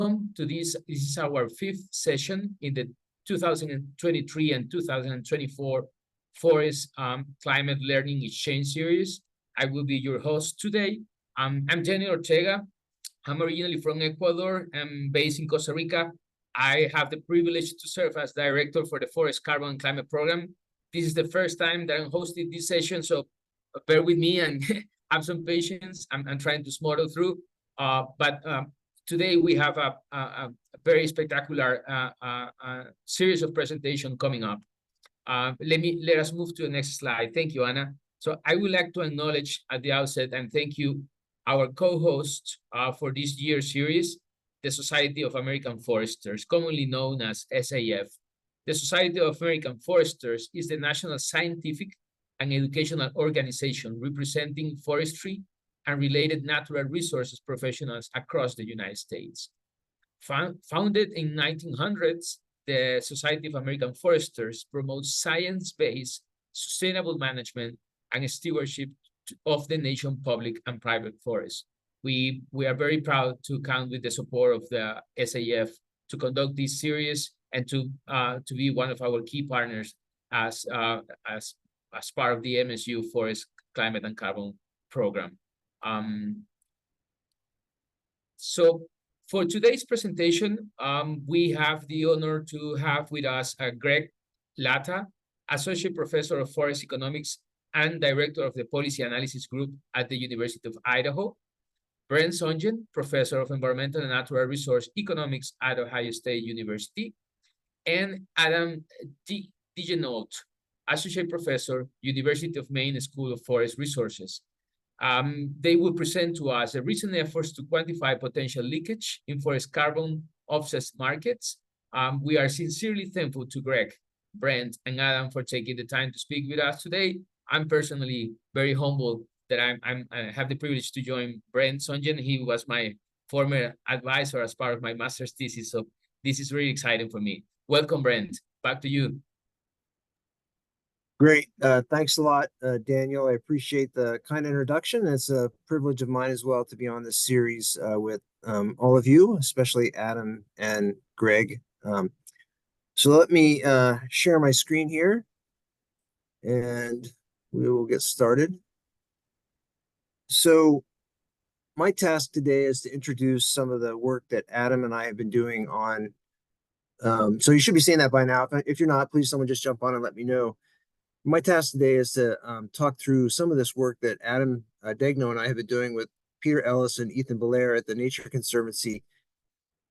welcome to this. This is our fifth session in the 2023 and 2024 Forest Climate Learning Exchange Series. I will be your host today. I'm Daniel Ortega. I'm originally from Ecuador. I'm based in Costa Rica. I have the privilege to serve as director for the Forest Carbon Climate Program. This is the first time that I'm hosting this session, so bear with me and have some patience. I'm trying to smuggle through. Today we have a very spectacular series of presentation coming up. Let us move to the next slide. Thank you, Anna. So I would like to acknowledge at the outset and thank you our co-host for this year's series, the Society of American Foresters, commonly known as SAF. The Society of American Foresters is the national scientific and educational organization representing forestry and related natural resources professionals across the United States. Founded in 1900s, the Society of American Foresters promotes science-based, sustainable management and stewardship of the nation's public and private forests. We are very proud to count with the support of the SAF to conduct this series and to be one of our key partners as part of the MSU Forest Climate and Carbon Program. So for today's presentation, we have the honor to have with us Greg Latta, Associate Professor of Forest Economics and Director of the Policy Analysis Group at the University of Idaho, Brent Songen, Professor of Environmental and Natural Resource Economics at Ohio State University, and Adam Digenot, Associate Professor, University of Maine School of Forest Resources. They will present to us the recent efforts to quantify potential leakage in forest carbon offset markets. We are sincerely thankful to Greg, Brent, and Adam for taking the time to speak with us today. I'm personally very humbled that I have the privilege to join Brent Songen. He was my former advisor as part of my master's thesis, so this is really exciting for me. Welcome, Brent. Back to you. Great. Thanks a lot, Daniel. I appreciate the kind introduction. It's a privilege of mine as well to be on this series with all of you, especially Adam and Greg. So let me share my screen here, and we will get started. So my task today is to introduce some of the work that Adam and I have been doing on. So you should be seeing that by now. If you're not, please someone just jump on and let me know. My task today is to talk through some of this work that Adam Degno and I have been doing with Peter Ellis and Ethan Belair at the Nature Conservancy.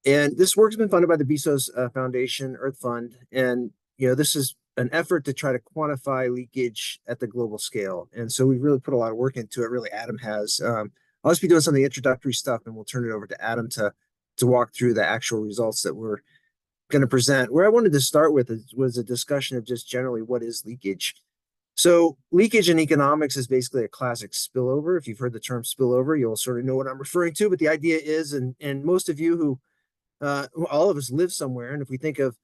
And this work's been funded by the Bezos Foundation Earth Fund. And, this is an effort to try to quantify leakage at the global scale. And so we've really put a lot of work into it, really, Adam has. I'll just be doing some of the introductory stuff, and we'll turn it over to Adam to walk through the actual results that we're going to present. Where I wanted to start with was a discussion of just generally what is leakage. So leakage in economics is basically a classic spillover. If you've heard the term spillover, you'll sort of know what I'm referring to. But the idea is, and most of you who, all of us live somewhere, and if we think of,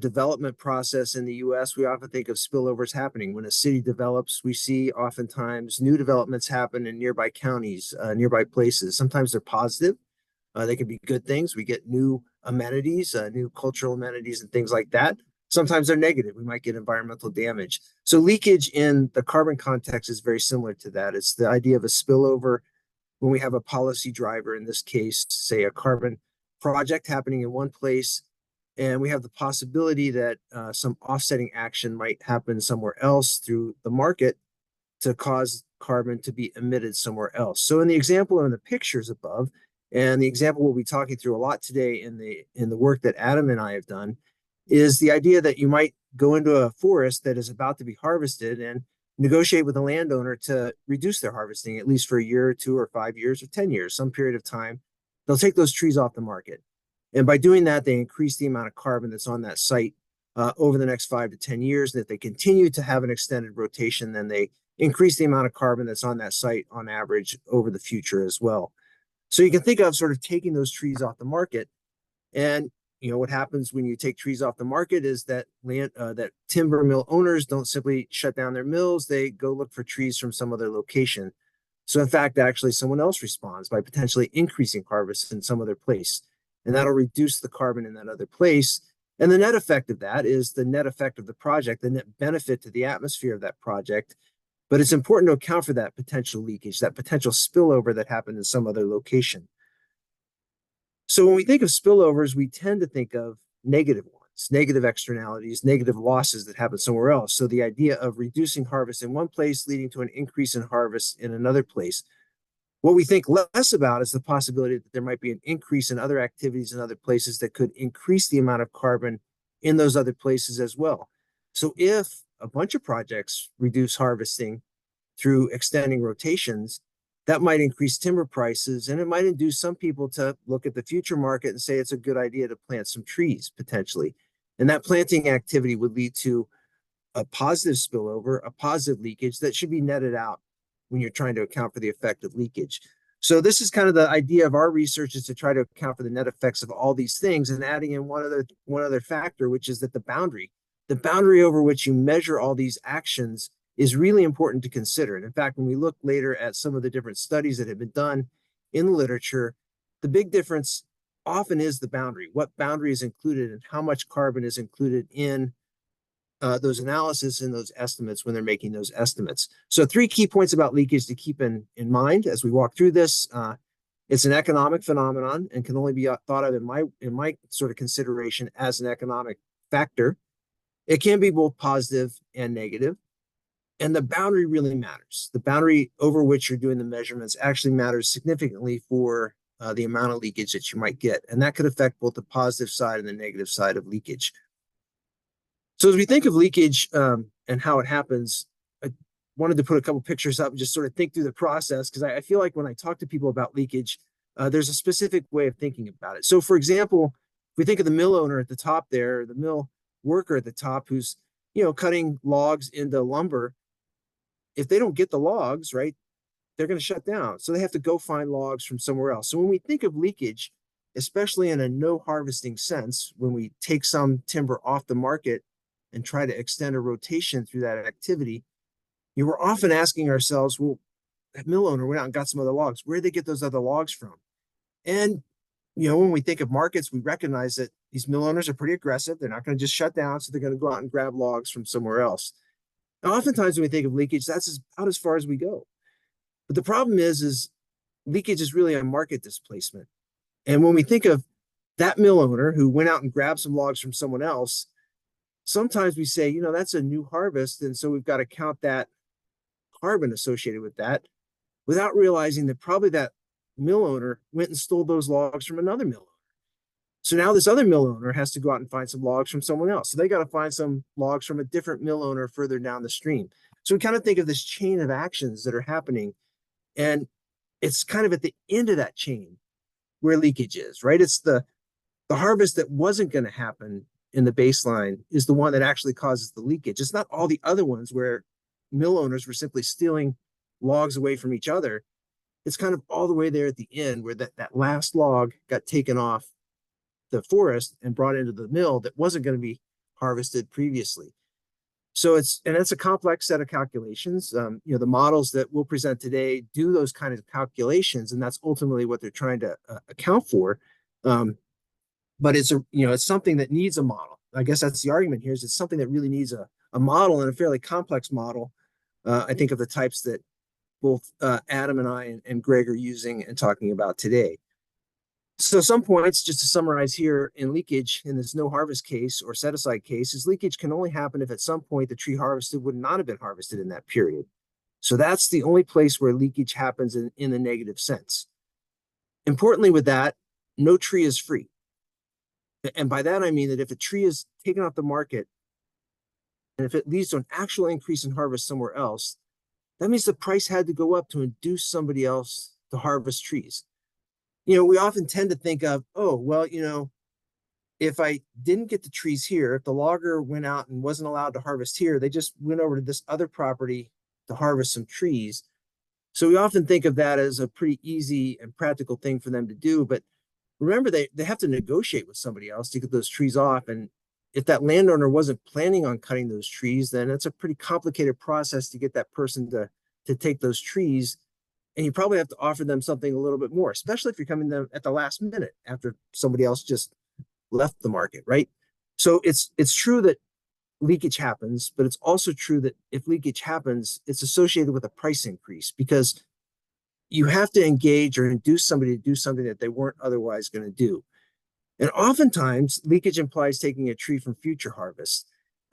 development process in the U.S., we often think of spillovers happening. When a city develops, we see oftentimes new developments happen in nearby counties, nearby places. Sometimes they're positive. They can be good things. We get new amenities, new cultural amenities and things like that. Sometimes they're negative. We might get environmental damage. So leakage in the carbon context is very similar to that. It's the idea of a spillover when we have a policy driver, in this case, say a carbon project happening in one place, and we have the possibility that some offsetting action might happen somewhere else through the market to cause carbon to be emitted somewhere else. So in the example in the pictures above, and the example we'll be talking through a lot today in the work that Adam and I have done, is the idea that you might go into a forest that is about to be harvested and negotiate with the landowner to reduce their harvesting, at least for a year or 2 or 5 years or 10 years, some period of time. They'll take those trees off the market. And by doing that, they increase the amount of carbon that's on that site over the next 5 to 10 years. And if they continue to have an extended rotation, then they increase the amount of carbon that's on that site on average over the future as well. So you can think of sort of taking those trees off the market. And what happens when you take trees off the market is that that timber mill owners don't simply shut down their mills. They go look for trees from some other location. So in fact, actually someone else responds by potentially increasing harvests in some other place. and that'll reduce the carbon in that other place. And the net effect of that is the net effect of the project, the net benefit to the atmosphere of that project. But it's important to account for that potential leakage, that potential spillover that happened in some other location. So when we think of spillovers, we tend to think of negative ones, negative externalities, negative losses that happen somewhere else. So the idea of reducing harvest in one place leading to an increase in harvest in another place. What we think less about is the possibility that there might be an increase in other activities in other places that could increase the amount of carbon in those other places as well. So if a bunch of projects reduce harvesting through extending rotations, that might increase timber prices, and it might induce some people to look at the future market and say it's a good idea to plant some trees potentially. And that planting activity would lead to a positive spillover, a positive leakage that should be netted out when you're trying to account for the effect of leakage. So this is kind of the idea of our research, is to try to account for the net effects of all these things, and adding in one other factor, which is that the boundary over which you measure all these actions is really important to consider. And in fact, when we look later at some of the different studies that have been done in the literature, the big difference often is the boundary, what boundary is included and how much carbon is included in those analyses and those estimates when they're making those estimates. So 3 key points about leakage to keep in mind as we walk through this. It's an economic phenomenon and can only be thought of in my sort of consideration as an economic factor. It can be both positive and negative. And the boundary really matters. The boundary over which you're doing the measurements actually matters significantly for the amount of leakage that you might get. And that could affect both the positive side and the negative side of leakage. So as we think of leakage and how it happens, I wanted to put a couple pictures up and just sort of think through the process, because I feel like when I talk to people about leakage, there's a specific way of thinking about it. So for example, if we think of the mill owner at the top there, the mill worker at the top who's, cutting logs into lumber, if they don't get the logs, right, they're going to shut down. So they have to go find logs from somewhere else. So when we think of leakage, especially in a no harvesting sense, when we take some timber off the market and try to extend a rotation through that activity, we're often asking ourselves, well, that mill owner went out and got some other logs. Where did they get those other logs from? And, when we think of markets, we recognize that these mill owners are pretty aggressive. They're not going to just shut down. So they're going to go out and grab logs from somewhere else. Now, oftentimes when we think of leakage, that's about as far as we go. But the problem is leakage is really a market displacement. And when we think of that mill owner who went out and grabbed some logs from someone else, sometimes we say, that's a new harvest. And so we've got to count that carbon associated with that, without realizing that probably that mill owner went and stole those logs from another mill owner. So now this other mill owner has to go out and find some logs from someone else. So they got to find some logs from a different mill owner further down the stream. So we kind of think of this chain of actions that are happening. And it's kind of at the end of that chain where leakage is, right? It's the harvest that wasn't going to happen in the baseline is the one that actually causes the leakage. It's not all the other ones where mill owners were simply stealing logs away from each other. It's kind of all the way there at the end where that last log got taken off the forest and brought into the mill that wasn't going to be harvested previously. So it's a complex set of calculations. The models that we'll present today do those kinds of calculations, and that's ultimately what they're trying to account for. But it's something that needs a model. I guess that's the argument here, is it's something that really needs a model, and a fairly complex model. I think of the types that both Adam and I and Greg are using and talking about today. So some points, just to summarize here, in leakage, in this no harvest case or set aside case, is leakage can only happen if at some point the tree harvested would not have been harvested in that period. So that's the only place where leakage happens in the negative sense. Importantly with that, no tree is free. And by that, I mean that if a tree is taken off the market, and if it leads to an actual increase in harvest somewhere else, that means the price had to go up to induce somebody else to harvest trees. We often tend to think of, oh, well, if I didn't get the trees here, if the logger went out and wasn't allowed to harvest here, they just went over to this other property to harvest some trees. So we often think of that as a pretty easy and practical thing for them to do. But remember, they have to negotiate with somebody else to get those trees off. And if that landowner wasn't planning on cutting those trees, then it's a pretty complicated process to get that person to take those trees and you probably have to offer them something a little bit more, especially if you're coming to them at the last minute after somebody else just left the market, right? So it's true that leakage happens, but it's also true that if leakage happens, it's associated with a price increase because you have to engage or induce somebody to do something that they weren't otherwise going to do. And oftentimes, leakage implies taking a tree from future harvests.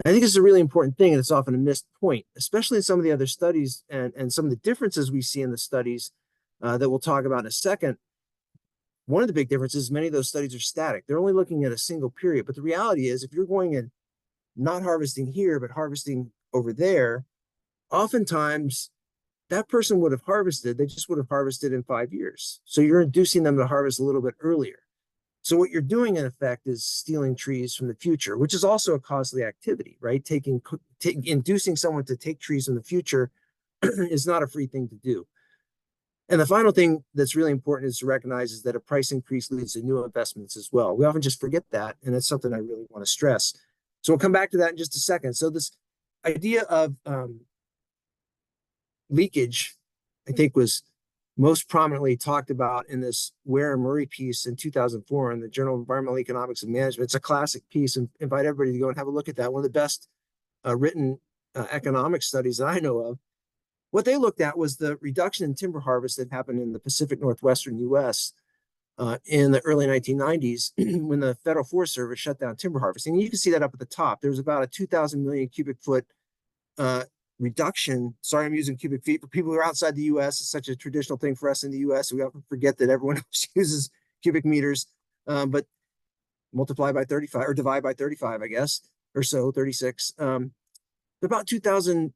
I think it's a really important thing, and it's often a missed point, especially in some of the other studies and some of the differences we see in the studies that we'll talk about in a second. One of the big differences, many of those studies are static. They're only looking at a single period. But the reality is, if you're going and not harvesting here, but harvesting over there, oftentimes that person would have harvested, they just would have harvested in 5 years. So you're inducing them to harvest a little bit earlier. So what you're doing in effect is stealing trees from the future, which is also a costly activity, right? Inducing someone to take trees in the future is not a free thing to do. And the final thing that's really important is to recognize is that a price increase leads to new investments as well. We often just forget that, and that's something I really want to stress. So we'll come back to that in just a second. So this idea of leakage, I think, was most prominently talked about in this Ware and Murray piece in 2004 in the Journal of Environmental Economics and Management. It's a classic piece, and invite everybody to go and have a look at that. One of the best written economic studies that I know of. What they looked at was the reduction in timber harvest that happened in the Pacific Northwestern U.S. In the early 1990s when the Federal Forest Service shut down timber harvesting. And you can see that up at the top. There was about a 2,000 million cubic foot reduction. Sorry, I'm using cubic feet. For people who are outside the U.S., it's such a traditional thing for us in the U.S. We often forget that everyone else uses cubic meters, but multiply by 35 or divide by 35, I guess, or so, 36. About 2,000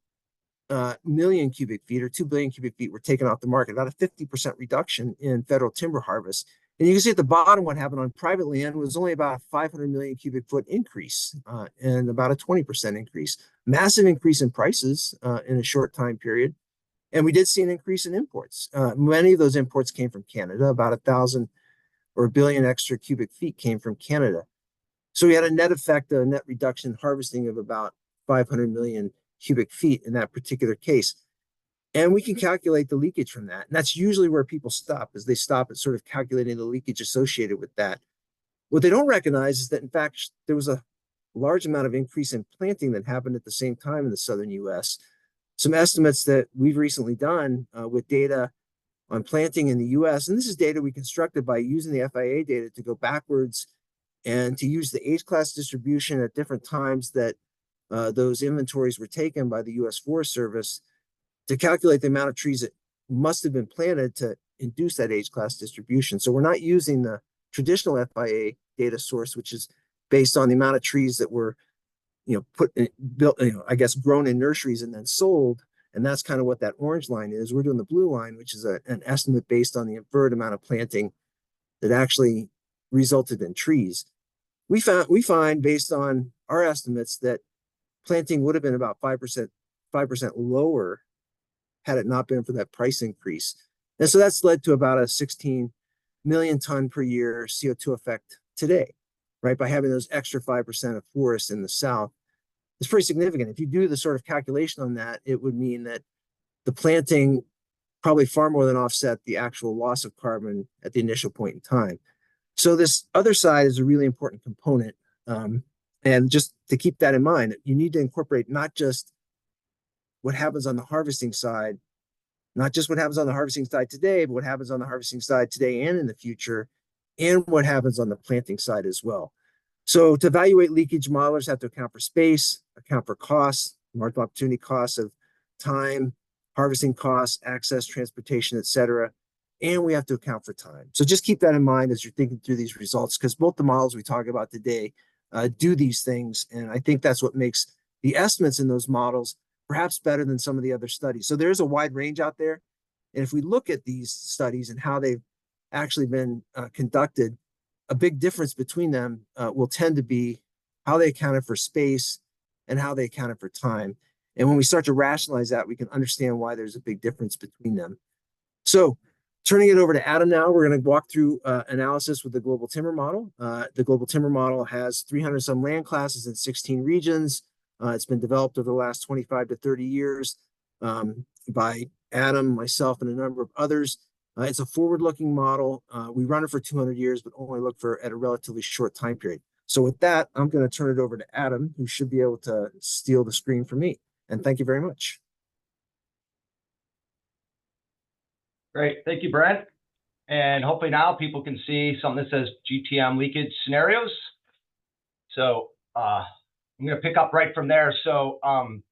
million cubic feet or 2 billion cubic feet were taken off the market, about a 50% reduction in federal timber harvest. And you can see at the bottom what happened on private land was only about a 500 million cubic foot increase and about a 20% increase. Massive increase in prices in a short time period. And we did see an increase in imports. Many of those imports came from Canada. About 1,000 or a billion extra cubic feet came from Canada. So we had a net effect, a net reduction in harvesting of about 500 million cubic feet in that particular case. And we can calculate the leakage from that. And that's usually where people stop, is they stop at sort of calculating the leakage associated with that. What they don't recognize is that, in fact, there was a large amount of increase in planting that happened at the same time in the southern U.S. Some estimates that we've recently done with data on planting in the U.S., and this is data we constructed by using the FIA data to go backwards and to use the age class distribution at different times that those inventories were taken by the U.S. Forest Service to calculate the amount of trees that must have been planted to induce that age class distribution. So we're not using the traditional FIA data source, which is based on the amount of trees that were, built, I guess, grown in nurseries and then sold. And that's kind of what that orange line is. We're doing the blue line, which is an estimate based on the inferred amount of planting that actually resulted in trees. We find based on our estimates that planting would have been about 5% lower had it not been for that price increase. And so that's led to about a 16 million ton per year CO2 effect today, right? By having those extra 5% of forests in the South. It's pretty significant. If you do the sort of calculation on that, it would mean that the planting probably far more than offset the actual loss of carbon at the initial point in time. So this other side is a really important component. And just to keep that in mind, you need to incorporate not just what happens on the harvesting side, not just what happens on the harvesting side today, but what happens on the harvesting side today and in the future, and what happens on the planting side as well. So to evaluate leakage, modelers have to account for space, account for costs, market opportunity costs of time, harvesting costs, access, transportation, et cetera. And we have to account for time. So just keep that in mind as you're thinking through these results, because both the models we talk about today do these things. And I think that's what makes the estimates in those models perhaps better than some of the other studies. So there's a wide range out there. And if we look at these studies and how they've actually been conducted, a big difference between them will tend to be how they accounted for space and how they accounted for time. And when we start to rationalize that, we can understand why there's a big difference between them. So turning it over to Adam now, we're going to walk through analysis with the global timber model. The global timber model has 300 some land classes in 16 regions. It's been developed over the last 25 to 30 years by Adam, myself, and a number of others. It's a forward-looking model. We run it for 200 years, but only look for at a relatively short time period. So with that, I'm going to turn it over to Adam, who should be able to steal the screen for me. And thank you very much. Great. Thank you, Brent. And hopefully now people can see something that says GTM leakage scenarios. So I'm going to pick up right from there. So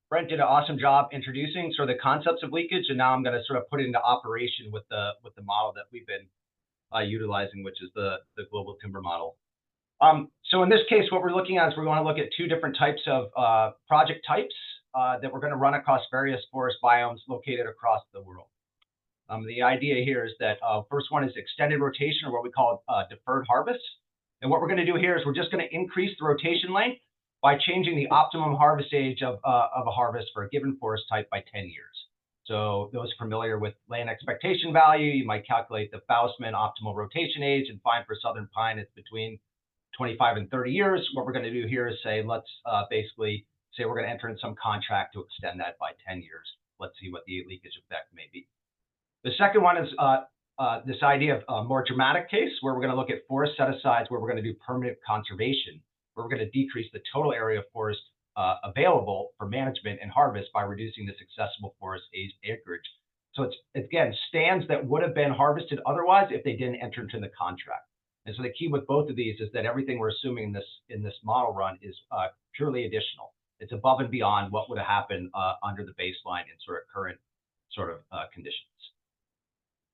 Brent did an awesome job introducing sort of the concepts of leakage, and now I'm going to sort of put it into operation with the model that we've been utilizing, which is the global timber model. So in this case, what we're looking at is we're going to look at two different types of project types that we're going to run across various forest biomes located across the world. The idea here is that first one is extended rotation, or what we call deferred harvest. And what we're going to do here is we're just going to increase the rotation length by changing the optimum harvest age of a harvest for a given forest type by 10 years. So those familiar with land expectation value, you might calculate the Faustman optimal rotation age and find for southern pine it's between 25 and 30 years. What we're going to do here is say, let's basically say we're going to enter in some contract to extend that by 10 years. Let's see what the leakage effect may be. The second one is this idea of a more dramatic case where we're going to look at forest set-asides where we're going to do permanent conservation, where we're going to decrease the total area of forest available for management and harvest by reducing this accessible forest acreage. So it's, again, stands that would have been harvested otherwise if they didn't enter into the contract. And so the key with both of these is that everything we're assuming in this model run is purely additional. It's above and beyond what would have happened under the baseline in sort of current conditions.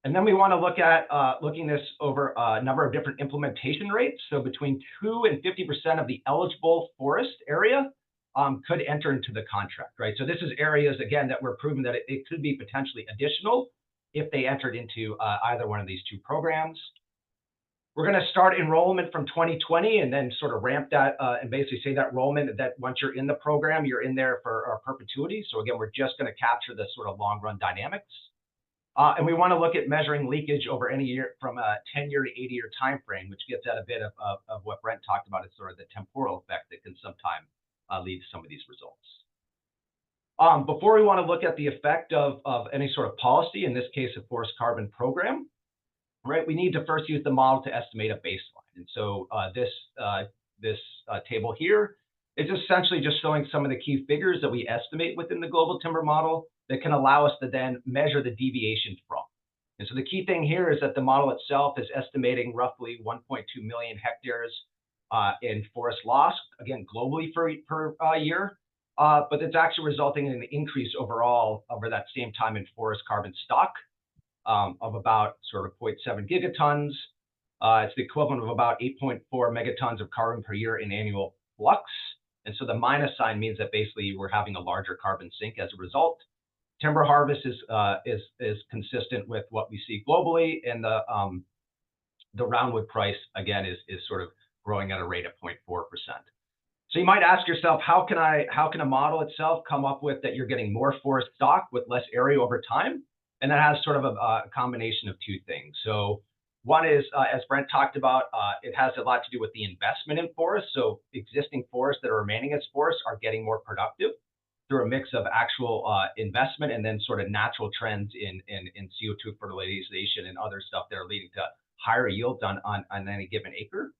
And then we want to look at looking this over a number of different implementation rates. So between 2 and 50% of the eligible forest area could enter into the contract, right? So this is areas, again, that we're proving that it could be potentially additional if they entered into either one of these two programs. We're going to start enrollment from 2020 and then sort of ramp that and basically say that enrollment that once you're in the program, you're in there for perpetuity. So again, we're just going to capture the sort of long run dynamics. And we want to look at measuring leakage over any year from a 10-year to 80-year time frame, which gets at a bit of what Brent talked about as sort of the temporal effect that can sometimes lead to some of these results. Before we want to look at the effect of any sort of policy, in this case, a forest carbon program, right, we need to first use the model to estimate a baseline. And so this table here is essentially just showing some of the key figures that we estimate within the global timber model that can allow us to then measure the deviation from. And so the key thing here is that the model itself is estimating roughly 1.2 million hectares in forest loss, again, globally per year, but it's actually resulting in an increase overall over that same time in forest carbon stock of about sort of 0.7 gigatons. It's the equivalent of about 8.4 megatons of carbon per year in annual flux. And so the minus sign means that basically we're having a larger carbon sink as a result. Timber harvest is consistent with what we see globally, and the roundwood price again is sort of growing at a rate of 0.4%. So you might ask yourself, how can a model itself come up with that you're getting more forest stock with less area over time? And that has sort of a combination of two things. So one is, as Brent talked about, it has a lot to do with the investment in forests. So existing forests that are remaining as forests are getting more productive through a mix of actual investment and then sort of natural trends in CO2 fertilization and other stuff that are leading to higher yields on any given acre.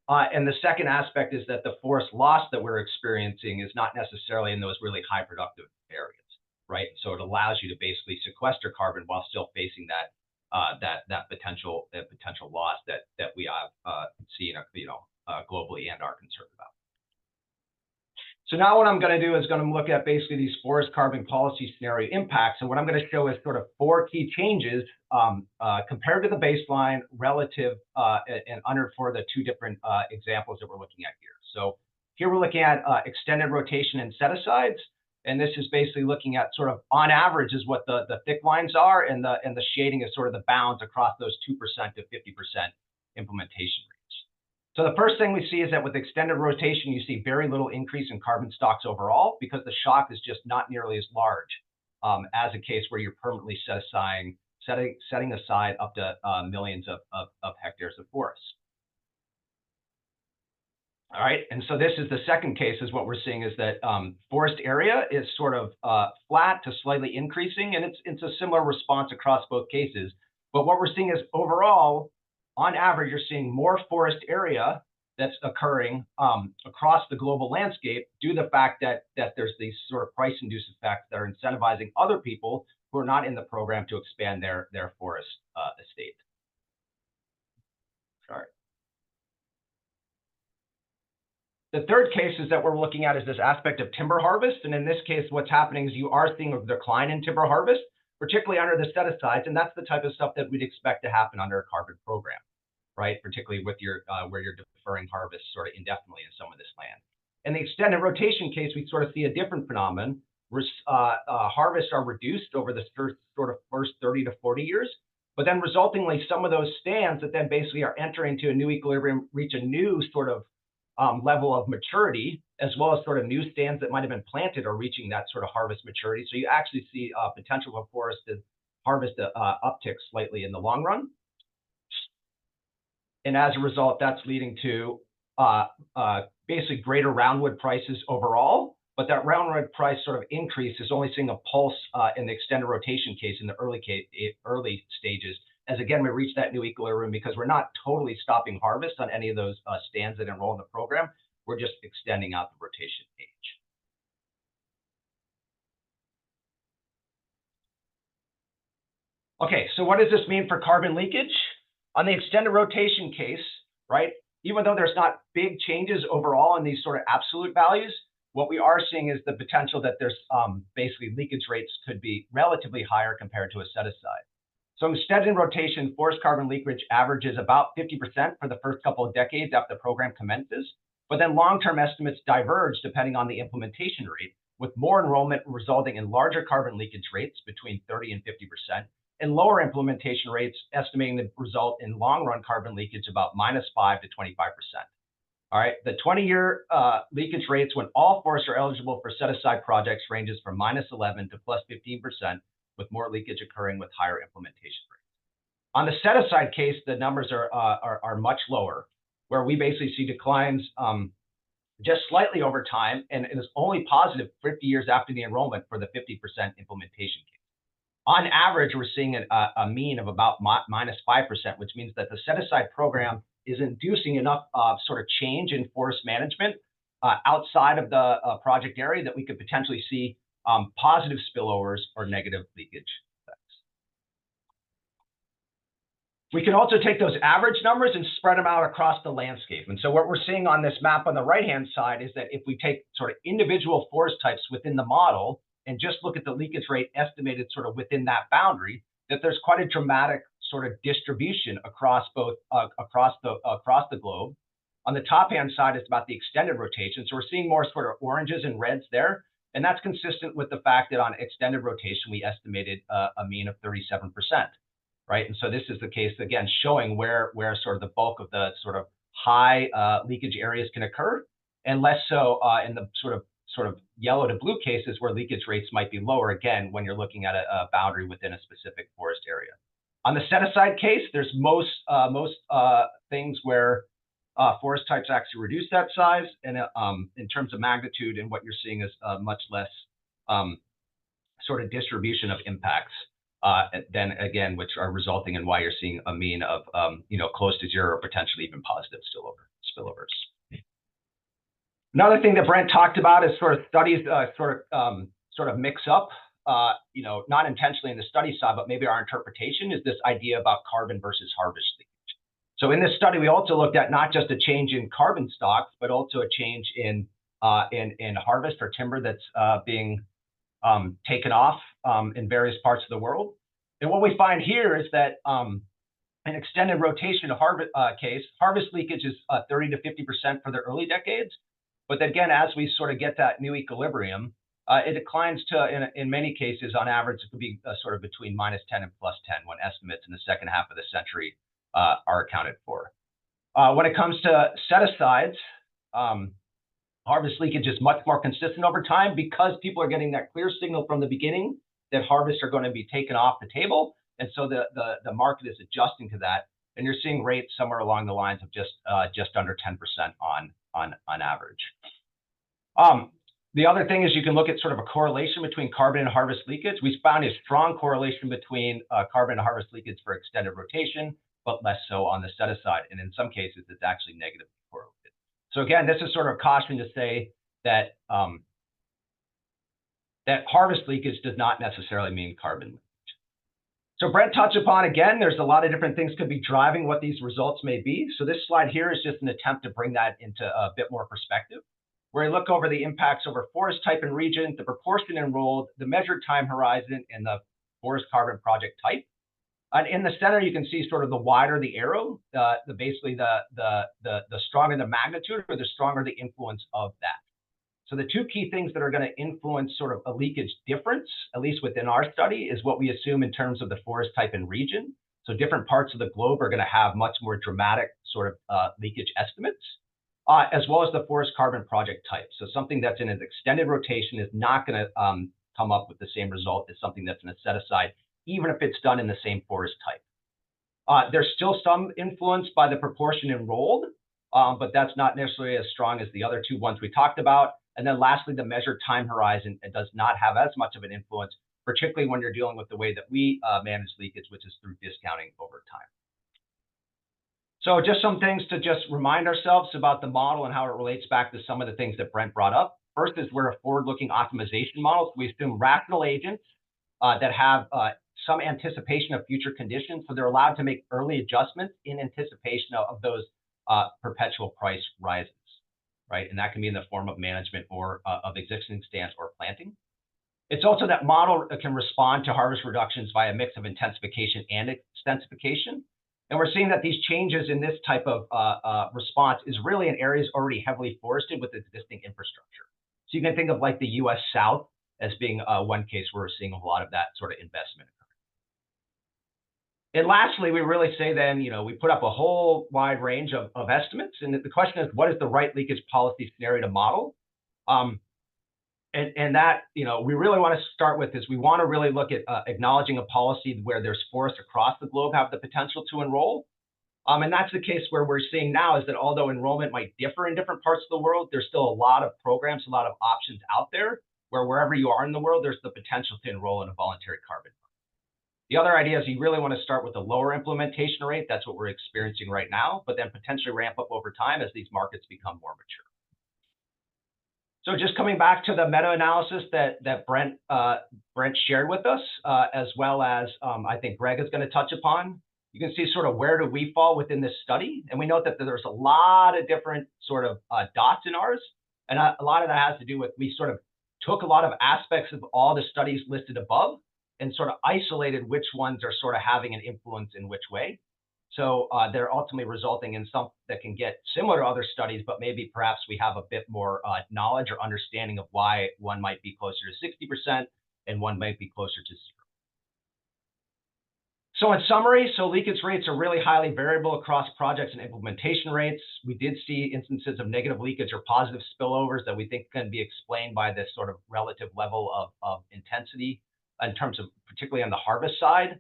And the second aspect is that the forest loss that we're experiencing is not necessarily in those really high productive areas, right? So it allows you to basically sequester carbon while still facing that potential loss that we have seen, globally and are concerned about. So now what I'm going to do is going to look at basically these forest carbon policy scenario impacts. And what I'm going to show is sort of 4 key changes compared to the baseline relative and under for the 2 different examples that we're looking at here. So here we're looking at extended rotation and set-asides. And this is basically looking at sort of on average is what the thick lines are, and the shading is sort of the bounds across those 2% to 50% implementation rates. So the first thing we see is that with extended rotation, you see very little increase in carbon stocks overall because the shock is just not nearly as large as a case where you're permanently setting aside up to millions of hectares of forests. All right, and so this is the second case. Is what we're seeing is that forest area is sort of flat to slightly increasing, and it's a similar response across both cases. But what we're seeing is overall, on average, you're seeing more forest area that's occurring across the global landscape due to the fact that there's these sort of price-induced effects that are incentivizing other people who are not in the program to expand their forest estate. Sorry. The third case is that we're looking at is this aspect of timber harvest. And in this case, what's happening is you are seeing a decline in timber harvest, particularly under the set-asides. And that's the type of stuff that we'd expect to happen under a carbon program, right? Particularly with your where you're deferring harvest sort of indefinitely in some of this land. In the extended rotation case, we sort of see a different phenomenon. Harvests are reduced over the first 30 to 40 years, but then resultingly, some of those stands that then basically are entering to a new equilibrium reach a new sort of level of maturity, as well as sort of new stands that might have been planted are reaching that sort of harvest maturity. So you actually see potential for forest to harvest uptick slightly in the long run. And as a result, that's leading to basically greater roundwood prices overall. But that roundwood price sort of increase is only seeing a pulse in the extended rotation case in the early stages. As again, we reach that new equilibrium because we're not totally stopping harvest on any of those stands that enroll in the program. We're just extending out the rotation age. Okay, so what does this mean for carbon leakage? On the extended rotation case, right, even though there's not big changes overall in these sort of absolute values, what we are seeing is the potential that there's basically leakage rates could be relatively higher compared to a set-aside. So instead in rotation, forest carbon leakage averages about 50% for the first couple of decades after the program commences, but then long-term estimates diverge depending on the implementation rate, with more enrollment resulting in larger carbon leakage rates between 30 and 50%, and lower implementation rates estimating the result in long-run carbon leakage about -5 to 25%. All right, the 20-year leakage rates when all forests are eligible for set-aside projects ranges from -11 to +15%, with more leakage occurring with higher implementation rates. On the set-aside case, the numbers are much lower, where we basically see declines just slightly over time, and it is only positive 50 years after the enrollment for the 50% implementation case. On average, we're seeing a mean of about -5%, which means that the set-aside program is inducing enough sort of change in forest management outside of the project area that we could potentially see positive spillovers or negative leakage effects. We can also take those average numbers and spread them out across the landscape. And so what we're seeing on this map on the right-hand side is that if we take sort of individual forest types within the model and just look at the leakage rate estimated sort of within that boundary, that there's quite a dramatic sort of distribution across both across the globe. On the top-hand side, it's about the extended rotation. So we're seeing more sort of oranges and reds there. And that's consistent with the fact that on extended rotation, we estimated a mean of 37%, right? And so this is the case, again, showing where sort of the bulk of the sort of high leakage areas can occur, and less so in the sort of yellow to blue cases where leakage rates might be lower, again, when you're looking at a boundary within a specific forest area. On the set-aside case, there's most things where forest types actually reduce that size, and in terms of magnitude, and what you're seeing is much less sort of distribution of impacts than, again, which are resulting in why you're seeing a mean of close to zero or potentially even positive spillovers. Another thing that Brent talked about is sort of studies sort of mix up, not intentionally in the study side, but maybe our interpretation is this idea about carbon versus harvest leakage. So in this study, we also looked at not just a change in carbon stocks, but also a change in harvest or timber that's being taken off in various parts of the world. And what we find here is that an extended rotation case, harvest leakage is 30 to 50% for the early decades. But again, as we sort of get that new equilibrium, it declines to, in many cases, on average, it could be sort of between -10 and +10 when estimates in the second half of the century are accounted for. When it comes to set-asides, harvest leakage is much more consistent over time because people are getting that clear signal from the beginning that harvests are going to be taken off the table. And so the market is adjusting to that. And you're seeing rates somewhere along the lines of just under 10% on average. The other thing is you can look at sort of a correlation between carbon and harvest leakage. We found a strong correlation between carbon and harvest leakage for extended rotation, but less so on the set aside. And in some cases, it's actually negatively correlated. So again, this is sort of caution to say that that harvest leakage does not necessarily mean carbon leakage. So Brent touched upon, again, there's a lot of different things could be driving what these results may be. So this slide here is just an attempt to bring that into a bit more perspective, where we look over the impacts over forest type and region, the proportion enrolled, the measured time horizon, and the forest carbon project type. And in the center, you can see sort of the wider the arrow, basically the stronger the magnitude or the stronger the influence of that. So the two key things that are going to influence sort of a leakage difference, at least within our study, is what we assume in terms of the forest type and region. So different parts of the globe are going to have much more dramatic sort of leakage estimates, as well as the forest carbon project type. So something that's in an extended rotation is not going to come up with the same result as something that's in a set aside, even if it's done in the same forest type. There's still some influence by the proportion enrolled, but that's not necessarily as strong as the other two ones we talked about. And then lastly, the measured time horizon, it does not have as much of an influence, particularly when you're dealing with the way that we manage leakage, which is through discounting over time. So just some things to just remind ourselves about the model and how it relates back to some of the things that Brent brought up. First is we're a forward-looking optimization model. So we assume rational agents that have some anticipation of future conditions. So they're allowed to make early adjustments in anticipation of those perpetual price rises, right? And that can be in the form of management or of existing stands or planting. It's also that model can respond to harvest reductions via a mix of intensification and extensification. And we're seeing that these changes in this type of response is really in areas already heavily forested with existing infrastructure. So you can think of like the US South as being one case where we're seeing a lot of that sort of investment occur. And lastly, we really say then, we put up a whole wide range of estimates. And the question is, what is the right leakage policy scenario to model? And that, we really want to start with is we want to really look at acknowledging a policy where there's forests across the globe have the potential to enroll. And that's the case where we're seeing now is that although enrollment might differ in different parts of the world, there's still a lot of programs, a lot of options out there where wherever you are in the world, there's the potential to enroll in a voluntary carbon. The other idea is you really want to start with a lower implementation rate. That's what we're experiencing right now, but then potentially ramp up over time as these markets become more mature. So just coming back to the meta-analysis that Brent shared with us, as well as I think Greg is going to touch upon, you can see sort of where do we fall within this study. And we note that there's a lot of different sort of dots in ours. And a lot of that has to do with we sort of took a lot of aspects of all the studies listed above and sort of isolated which ones are sort of having an influence in which way. So they're ultimately resulting in some that can get similar to other studies, but maybe perhaps we have a bit more knowledge or understanding of why one might be closer to 60% and one might be closer to 0. So in summary, leakage rates are really highly variable across projects and implementation rates. We did see instances of negative leakage or positive spillovers that we think can be explained by this sort of relative level of intensity in terms of particularly on the harvest side.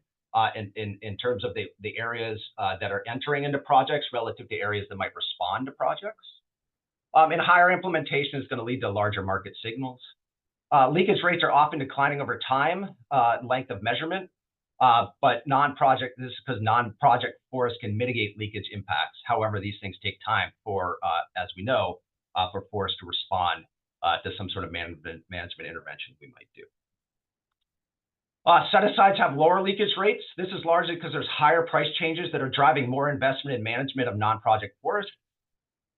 In terms of the areas that are entering into projects relative to areas that might respond to projects. And higher implementation is going to lead to larger market signals. Leakage rates are often declining over time, length of measurement, but non-project, this is because non-project forests can mitigate leakage impacts. However, these things take time for, as we know, for forests to respond to some sort of management intervention we might do. Set-asides have lower leakage rates. This is largely because there's higher price changes that are driving more investment in management of non-project forests.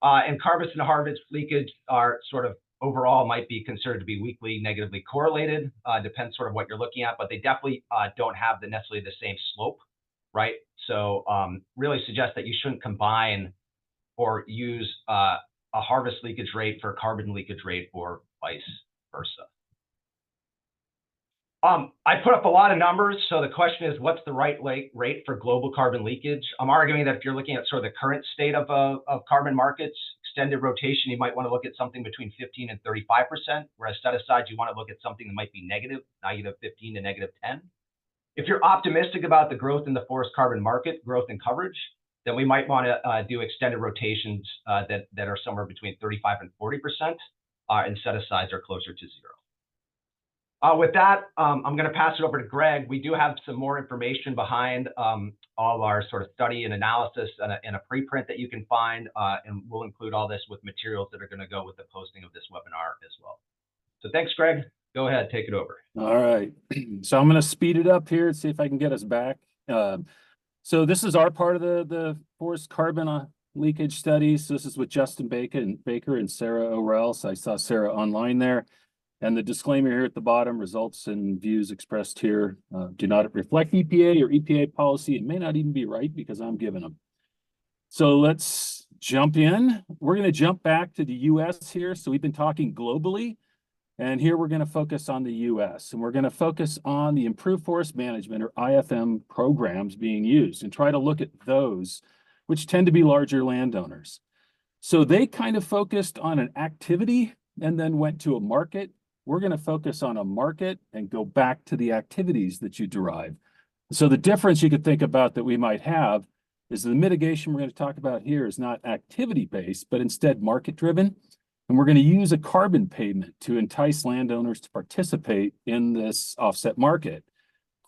And harvest and harvest leakage are sort of overall might be considered to be weakly negatively correlated. Depends sort of what you're looking at, but they definitely don't have necessarily the same slope, right? So really suggest that you shouldn't combine or use a harvest leakage rate for carbon leakage rate or vice versa. I put up a lot of numbers. So the question is, what's the right rate for global carbon leakage? I'm arguing that if you're looking at sort of the current state of carbon markets, extended rotation, you might want to look at something between 15 and 35%, whereas set-asides, you want to look at something that might be negative 15 to negative 10. If you're optimistic about the growth in the forest carbon market, growth and coverage, then we might want to do extended rotations that are somewhere between 35 and 40%, and set asides are closer to 0. With that, I'm going to pass it over to Greg. We do have some more information behind all of our sort of study and analysis and a preprint that you can find, and we'll include all this with materials that are going to go with the posting of this webinar as well. So thanks, Greg. Go ahead, take it over. All right. So I'm going to speed it up here and see if I can get us back. So this is our part of the forest carbon leakage studies. So this is with Justin Baker and Sarah O'Rell. So I saw Sarah online there. And the disclaimer here at the bottom, results and views expressed here do not reflect EPA or EPA policy. It may not even be right because I'm giving them. So let's jump in. We're going to jump back to the US here. So we've been talking globally. And here we're going to focus on the US, and we're going to focus on the improved forest management or IFM programs being used and try to look at those which tend to be larger landowners. So they kind of focused on an activity and then went to a market. We're going to focus on a market and go back to the activities that you derive. So the difference you could think about that we might have is the mitigation we're going to talk about here is not activity-based, but instead market-driven. And we're going to use a carbon payment to entice landowners to participate in this offset market.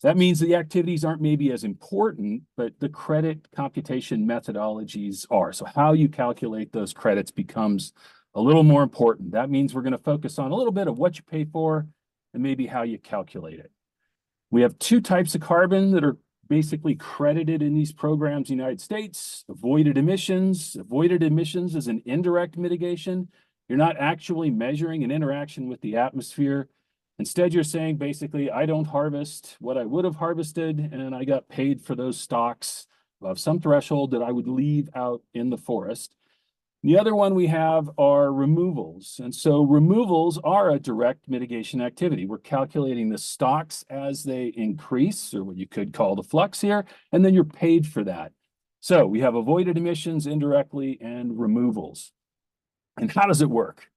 That means the activities aren't maybe as important, but the credit computation methodologies are. So how you calculate those credits becomes a little more important. That means we're going to focus on a little bit of what you pay for and maybe how you calculate it. We have two types of carbon that are basically credited in these programs in the United States. Avoided emissions. Avoided emissions is an indirect mitigation. You're not actually measuring an interaction with the atmosphere. Instead, you're saying basically, I don't harvest what I would have harvested, and I got paid for those stocks of some threshold that I would leave out in the forest. The other one we have are removals. And so removals are a direct mitigation activity. We're calculating the stocks as they increase, or what you could call the flux here, and then you're paid for that. So we have avoided emissions indirectly and removals. And how does it work?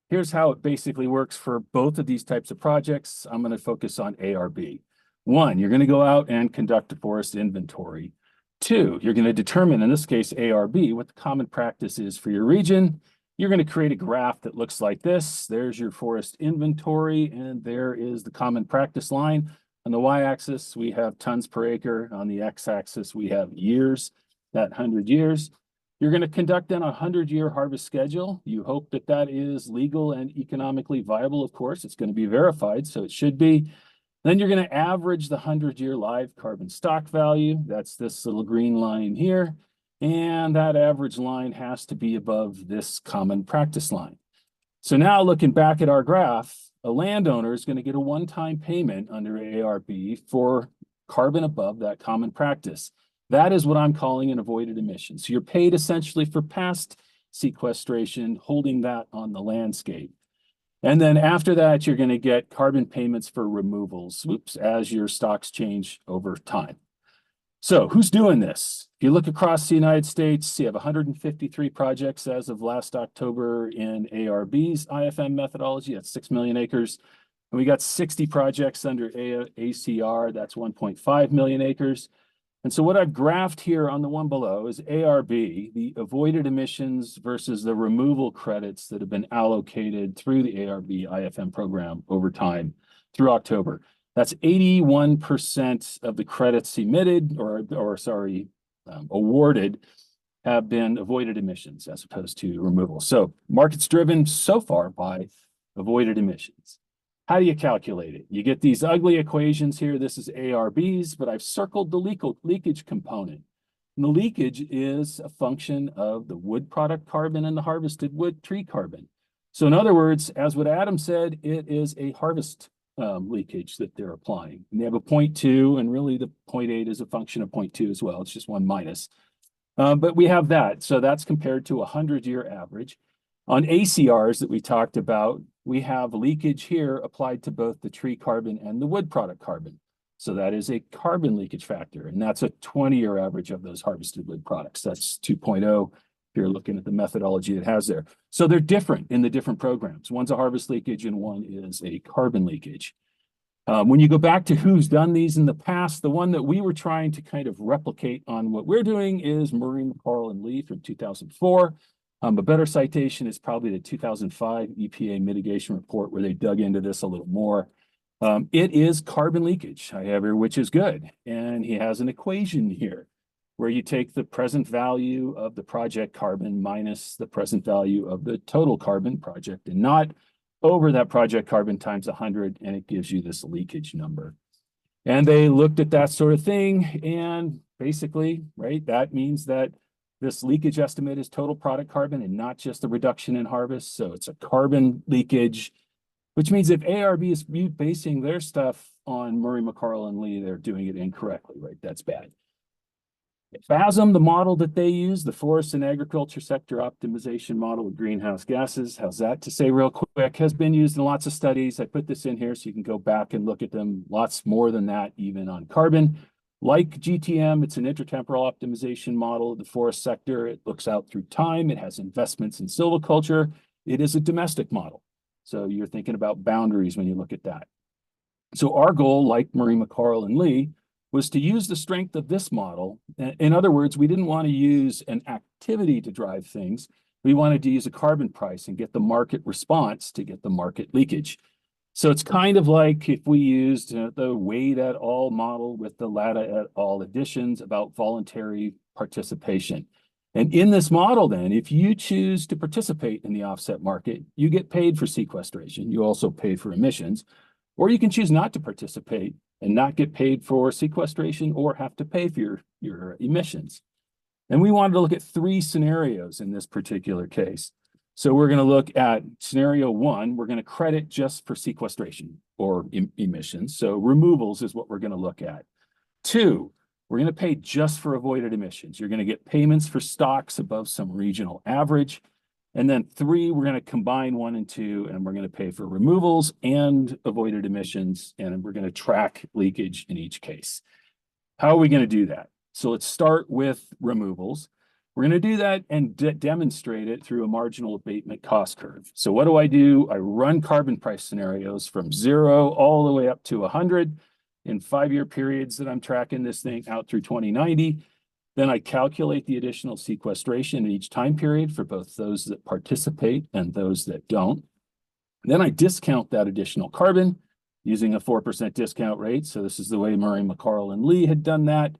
Here's how it basically works for both of these types of projects. I'm going to focus on ARB. 1, you're going to go out and conduct a forest inventory. 2, you're going to determine, in this case, ARB, what the common practice is for your region. You're going to create a graph that looks like this. There's your forest inventory, and there is the common practice line. On the y-axis, we have tons per acre. On the x-axis, we have years, that 100 years. You're going to conduct then a 100-year harvest schedule. You hope that that is legal and economically viable, of course. It's going to be verified, so it should be. Then you're going to average the 100-year live carbon stock value. That's this little green line here. And that average line has to be above this common practice line. So now looking back at our graph, a landowner is going to get a one-time payment under ARB for carbon above that common practice. That is what I'm calling an avoided emission. So you're paid essentially for past sequestration, holding that on the landscape. And then after that, you're going to get carbon payments for removals, as your stocks change over time. So who's doing this? If you look across the United States, you have 153 projects as of last October in ARB's IFM methodology. That's 6 million acres. And we got 60 projects under ACR. That's 1.5 million acres. And so what I've graphed here on the one below is ARB, the avoided emissions versus the removal credits that have been allocated through the ARB IFM program over time through October. That's 81% of the credits emitted awarded have been avoided emissions as opposed to removal. So markets driven so far by avoided emissions. How do you calculate it? You get these ugly equations here. This is ARBs, but I've circled the leakage component. And the leakage is a function of the wood product carbon and the harvested wood tree carbon. So in other words, as what Adam said, it is a harvest leakage that they're applying. And they have a 0.2, and really the 0.8 is a function of 0.2 as well. It's just one minus. But we have that. So that's compared to a 100-year average. On ACRs that we talked about, we have leakage here applied to both the tree carbon and the wood product carbon. So that is a carbon leakage factor, and that's a 20-year average of those harvested wood products. That's 2.0 if you're looking at the methodology it has there. So they're different in the different programs. One's a harvest leakage and one is a carbon leakage. When you go back to who's done these in the past, the one that we were trying to kind of replicate on what we're doing is Murray, McCarl, and Lee from 2004. A better citation is probably the 2005 EPA mitigation report, where they dug into this a little more. It is carbon leakage, however, which is good. And he has an equation here where you take the present value of the project carbon minus the present value of the total carbon project, and not over that project carbon times 100, and it gives you this leakage number. And they looked at that sort of thing, and basically, right, that means that this leakage estimate is total product carbon and not just the reduction in harvest. So it's a carbon leakage, which means if ARB is basing their stuff on Murray, McCarl, and Lee, they're doing it incorrectly, right? That's bad. FASM, the model that they use, the Forest and Agriculture Sector Optimization Model with greenhouse gases, how's that to say real quick, has been used in lots of studies. I put this in here so you can go back and look at them. Lots more than that, even on carbon. Like GTM, it's an intertemporal optimization model of the forest sector. It looks out through time. It has investments in silviculture. It is a domestic model. So you're thinking about boundaries when you look at that. So our goal, like Murray, McCarl, and Lee, was to use the strength of this model. In other words, we didn't want to use an activity to drive things. We wanted to use a carbon price and get the market response to get the market leakage. So it's kind of like if we used the Wade et al. Model with the Latta et al. Additions about voluntary participation. And in this model, then, if you choose to participate in the offset market, you get paid for sequestration. You also pay for emissions. Or you can choose not to participate and not get paid for sequestration or have to pay for your emissions. And we wanted to look at 3 scenarios in this particular case. So we're going to look at scenario 1. We're going to credit just for sequestration or emissions. So removals is what we're going to look at. 2, we're going to pay just for avoided emissions. You're going to get payments for stocks above some regional average. And then 3, we're going to combine 1 and 2, and we're going to pay for removals and avoided emissions, and we're going to track leakage in each case. How are we going to do that? So let's start with removals. We're going to do that and demonstrate it through a marginal abatement cost curve. So what do? I run carbon price scenarios from 0 all the way up to 100 in 5-year periods that I'm tracking this thing out through 2090. Then I calculate the additional sequestration in each time period for both those that participate and those that don't. Then I discount that additional carbon using a 4% discount rate. So this is the way Murray, McCarl, and Lee had done that.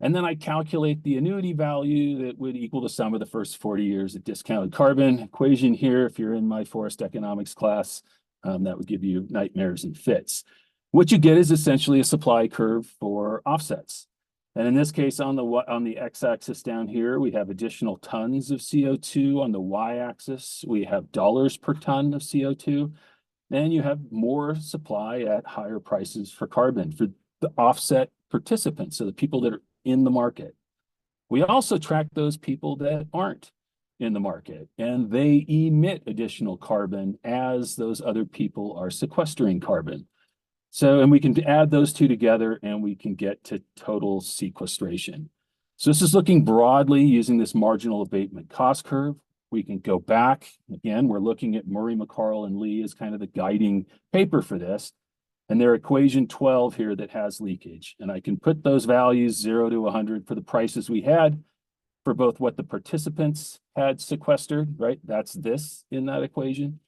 And then I calculate the annuity value that would equal the sum of the first 40 years of discounted carbon. Equation here, if you're in my forest economics class, that would give you nightmares and fits. What you get is essentially a supply curve for offsets. And in this case, on the x-axis down here, we have additional tons of CO2. On the y-axis, we have dollars per ton of CO2. And you have more supply at higher prices for carbon for the offset participants, so the people that are in the market. We also track those people that aren't in the market, and they emit additional carbon as those other people are sequestering carbon. So, and we can add those 2 together and we can get to total sequestration. So this is looking broadly using this marginal abatement cost curve. We can go back. Again, we're looking at Murray, McCarl, and Lee as kind of the guiding paper for this. And their equation 12 here that has leakage. And I can put those values 0 to 100 for the prices we had for both what the participants had sequestered, right? That's this in that equation.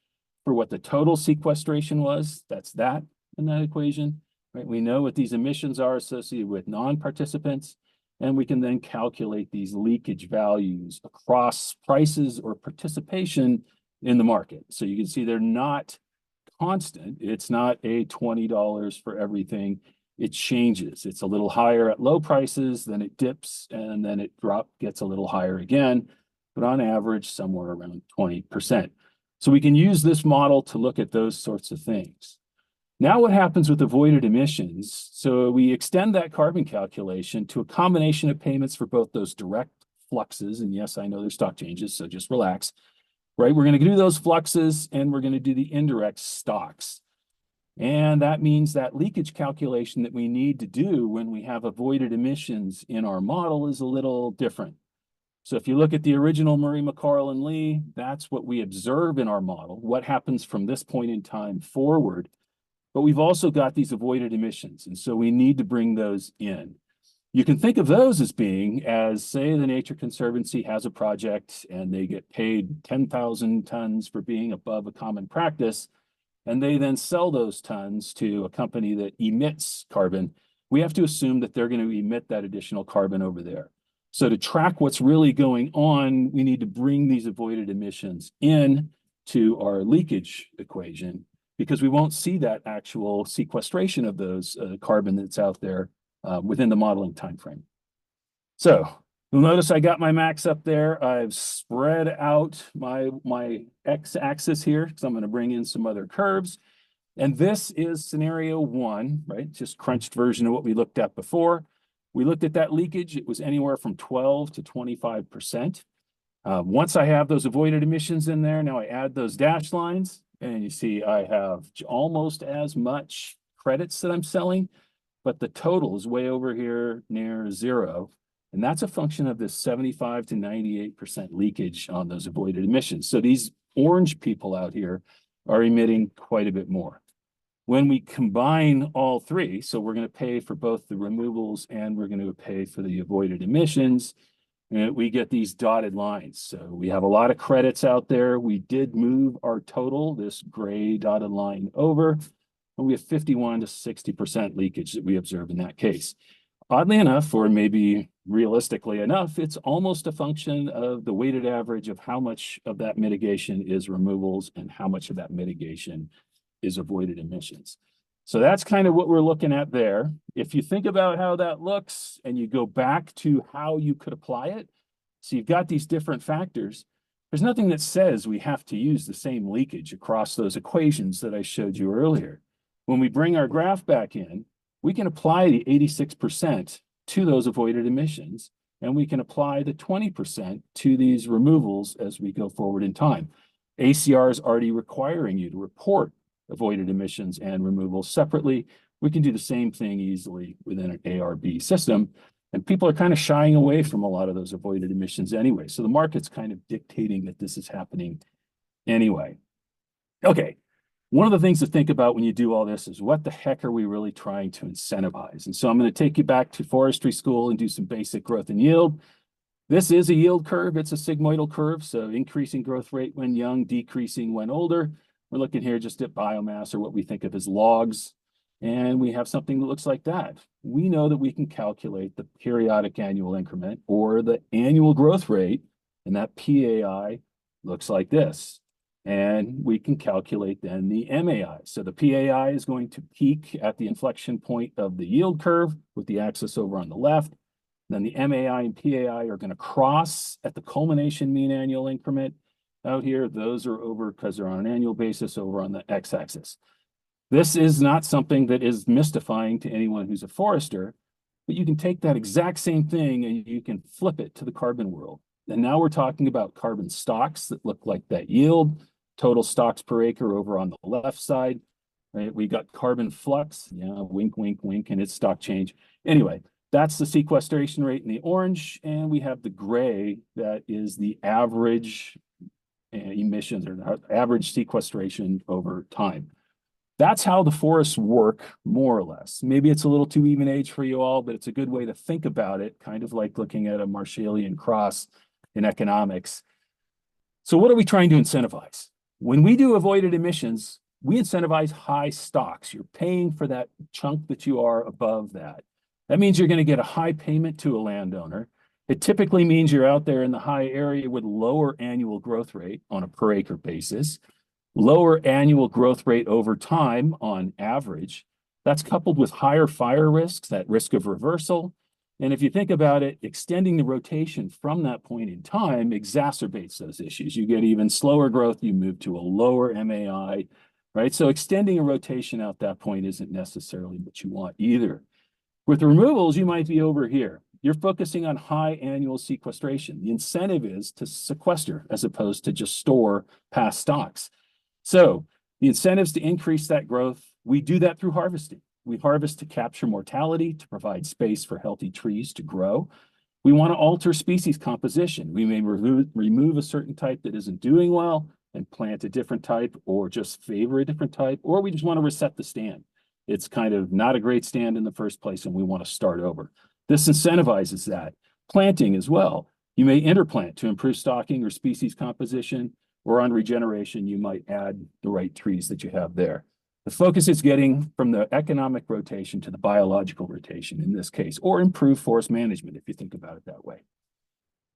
For what the total sequestration was, that's that in that equation, right? We know what these emissions are associated with non-participants, and we can then calculate these leakage values across prices or participation in the market. So you can see they're not constant. It's not a $20 for everything. It changes. It's a little higher at low prices, then it dips, and then it gets a little higher again, but on average, somewhere around 20%. So we can use this model to look at those sorts of things. Now what happens with avoided emissions? So we extend that carbon calculation to a combination of payments for both those direct fluxes, and yes, I know there's stock changes, so just relax, right? We're going to do those fluxes, and we're going to do the indirect stocks. And that means that leakage calculation that we need to do when we have avoided emissions in our model is a little different. So if you look at the original Murray, McCarl, and Lee, that's what we observe in our model. What happens from this point in time forward? but we've also got these avoided emissions. And so we need to bring those in. You can think of those as being, as say the Nature Conservancy has a project and they get paid 10,000 tons for being above a common practice, and they then sell those tons to a company that emits carbon. We have to assume that they're going to emit that additional carbon over there. So to track what's really going on, we need to bring these avoided emissions in to our leakage equation, because we won't see that actual sequestration of those carbon that's out there within the modeling timeframe. So you'll notice I got my max up there. I've spread out my x-axis here because I'm going to bring in some other curves. And this is scenario 1, right? Just crunched version of what we looked at before. We looked at that leakage. It was anywhere from 12 to 25%. Once I have those avoided emissions in there, now I add those dashed lines, and you see I have almost as much credits that I'm selling, but the total is way over here near 0. And that's a function of this 75 to 98% leakage on those avoided emissions. So these orange people out here are emitting quite a bit more. When we combine all three, so we're going to pay for both the removals and we're going to pay for the avoided emissions, we get these dotted lines. So we have a lot of credits out there. We did move our total, this gray dotted line, over, and we have 51 to 60% leakage that we observe in that case. Oddly enough, or maybe realistically enough, it's almost a function of the weighted average of how much of that mitigation is removals and how much of that mitigation is avoided emissions. So that's kind of what we're looking at there. If you think about how that looks and you go back to how you could apply it, so you've got these different factors, there's nothing that says we have to use the same leakage across those equations that I showed you earlier. When we bring our graph back in, we can apply the 86% to those avoided emissions, and we can apply the 20% to these removals as we go forward in time. ACR is already requiring you to report avoided emissions and removals separately. We can do the same thing easily within an ARB system, and people are kind of shying away from a lot of those avoided emissions anyway. So the market's kind of dictating that this is happening anyway. Okay. One of the things to think about when you do all this is what the heck are we really trying to incentivize? And so I'm going to take you back to forestry school and do some basic growth and yield. This is a yield curve. It's a sigmoidal curve. So increasing growth rate when young, decreasing when older. We're looking here just at biomass, or what we think of as logs. And we have something that looks like that. We know that we can calculate the periodic annual increment or the annual growth rate, and that PAI looks like this. And we can calculate then the MAI. So the PAI is going to peak at the inflection point of the yield curve with the axis over on the left. Then the MAI and PAI are going to cross at the culmination mean annual increment out here. Those are over, because they're on an annual basis, over on the x-axis. This is not something that is mystifying to anyone who's a forester, but you can take that exact same thing and you can flip it to the carbon world. And now we're talking about carbon stocks that look like that yield, total stocks per acre over on the left side, right? We got carbon flux, yeah, wink, wink, wink, and it's stock change. Anyway, that's the sequestration rate in the orange, and we have the gray that is the average emissions or average sequestration over time. That's how the forests work, more or less. Maybe it's a little too even age for you all, but it's a good way to think about it, kind of like looking at a Marshallian cross in economics. So what are we trying to incentivize? When we do avoided emissions, we incentivize high stocks. You're paying for that chunk that you are above that. That means you're going to get a high payment to a landowner. It typically means you're out there in the high area with lower annual growth rate on a per acre basis, lower annual growth rate over time on average. That's coupled with higher fire risks, that risk of reversal. And if you think about it, extending the rotation from that point in time exacerbates those issues. You get even slower growth, you move to a lower MAI, right? So extending a rotation out that point isn't necessarily what you want either. With removals, you might be over here. You're focusing on high annual sequestration. The incentive is to sequester as opposed to just store past stocks. So the incentives to increase that growth, we do that through harvesting. We harvest to capture mortality, to provide space for healthy trees to grow. We want to alter species composition. We may remove a certain type that isn't doing well, and plant a different type or just favor a different type, or we just want to reset the stand. It's kind of not a great stand in the first place and we want to start over. This incentivizes that. Planting as well. You may interplant to improve stocking or species composition, or on regeneration, you might add the right trees that you have there. The focus is getting from the economic rotation to the biological rotation in this case, or improve forest management if you think about it that way.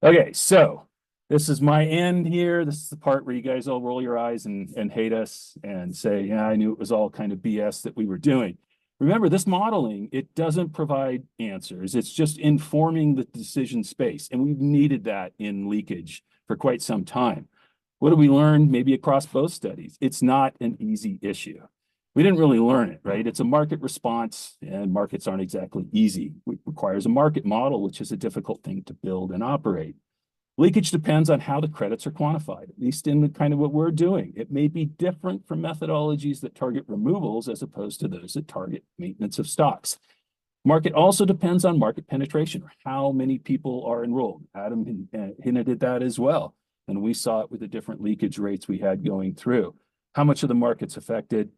Okay, so this is my end here. This is the part where you guys all roll your eyes and hate us and say, yeah, I knew it was all kind of BS that we were doing. Remember, this modeling, it doesn't provide answers. It's just informing the decision space. And we've needed that in leakage for quite some time. What do we learn maybe across both studies? It's not an easy issue. We didn't really learn it, right? It's a market response, and markets aren't exactly easy. It requires a market model, which is a difficult thing to build and operate. Leakage depends on how the credits are quantified, at least in the kind of what we're doing. It may be different from methodologies that target removals as opposed to those that target maintenance of stocks. Market also depends on market penetration, or how many people are enrolled. Adam hinted at that as well. And we saw it with the different leakage rates we had going through. How much of the market's affected?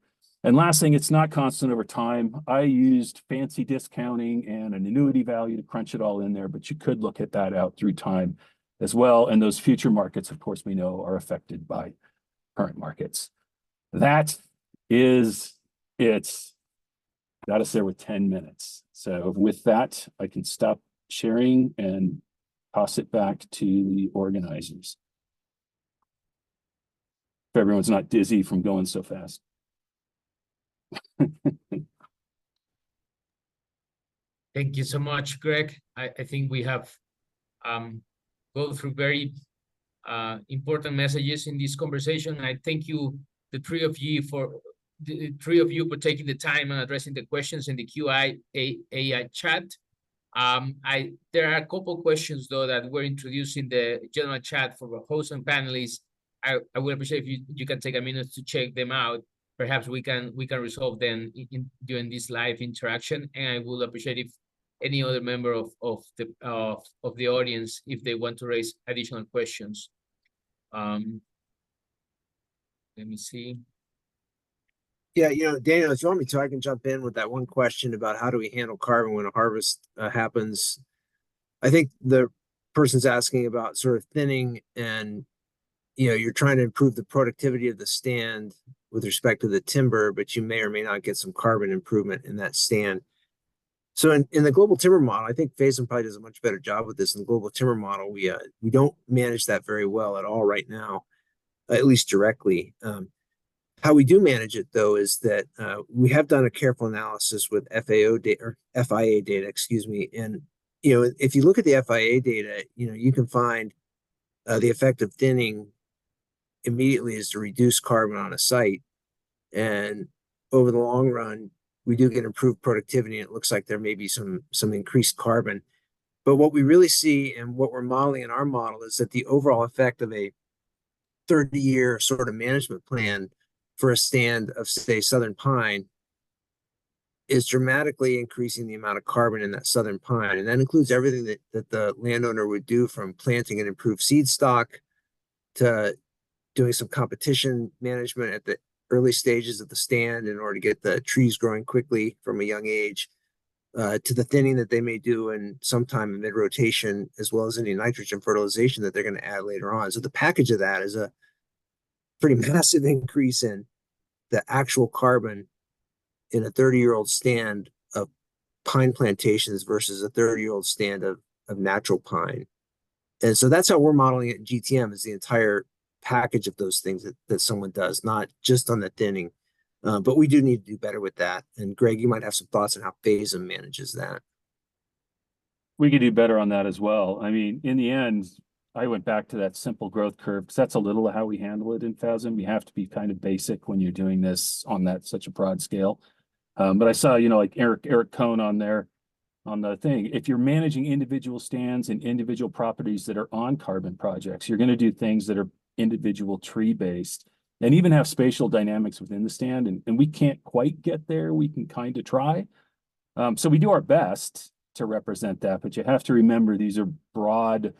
And last thing, it's not constant over time. I used fancy discounting and an annuity value to crunch it all in there, but you could look at that out through time as well. And those future markets, of course, we know are affected by current markets. That is it. Got us there with 10 minutes. So with that, I can stop sharing and toss it back to the organizers. If everyone's not dizzy from going so fast. Thank you so much, Greg. I think we have go through very important messages in this conversation. I thank you, the three of you, for taking the time and addressing the questions in the Q&A chat. There are a couple questions though that were introduced in the general chat for the hosts and panelists. I would appreciate if you can take a minute to check them out. Perhaps we can resolve them during this live interaction, and I would appreciate if any other member of the audience, if they want to raise additional questions. Let me see. Yeah, Daniel, if you want me to, I can jump in with that one question about how do we handle carbon when a harvest happens. I think the person's asking about sort of thinning, and you're trying to improve the productivity of the stand with respect to the timber, but you may or may not get some carbon improvement in that stand. So in the global timber model, I think Faison probably does a much better job with this. In the global timber model, we don't manage that very well at all right now, at least directly. How we do manage it, though, is that we have done a careful analysis with FIA data, excuse me. And if you look at the FIA data, you can find the effect of thinning immediately is to reduce carbon on a site, and over the long run, we do get improved productivity, and it looks like there may be some increased carbon. But what we really see and what we're modeling in our model is that the overall effect of a 30-year sort of management plan for a stand of, say, southern pine is dramatically increasing the amount of carbon in that southern pine. And that includes everything that the landowner would do, from planting an improved seed stock to doing some competition management at the early stages of the stand in order to get the trees growing quickly from a young age, to the thinning that they may do in sometime in mid-rotation, as well as any nitrogen fertilization that they're going to add later on. So the package of that is a pretty massive increase in the actual carbon in a 30-year-old stand of pine plantations versus a 30-year-old stand of natural pine. And so that's how we're modeling it in GTM, is the entire package of those things that someone does, not just on the thinning. But we do need to do better with that. And Greg, you might have some thoughts on how Faison manages that. We could do better on that as well. I mean, in the end, I went back to that simple growth curve because that's a little how we handle it in Faison. You have to be kind of basic when you're doing this on such a broad scale. But I saw, like Eric Cohn on there on the thing. If you're managing individual stands and individual properties that are on carbon projects, you're going to do things that are individual tree based and even have spatial dynamics within the stand. And we can't quite get there. We can kind of try. So we do our best to represent that, but you have to remember these are broad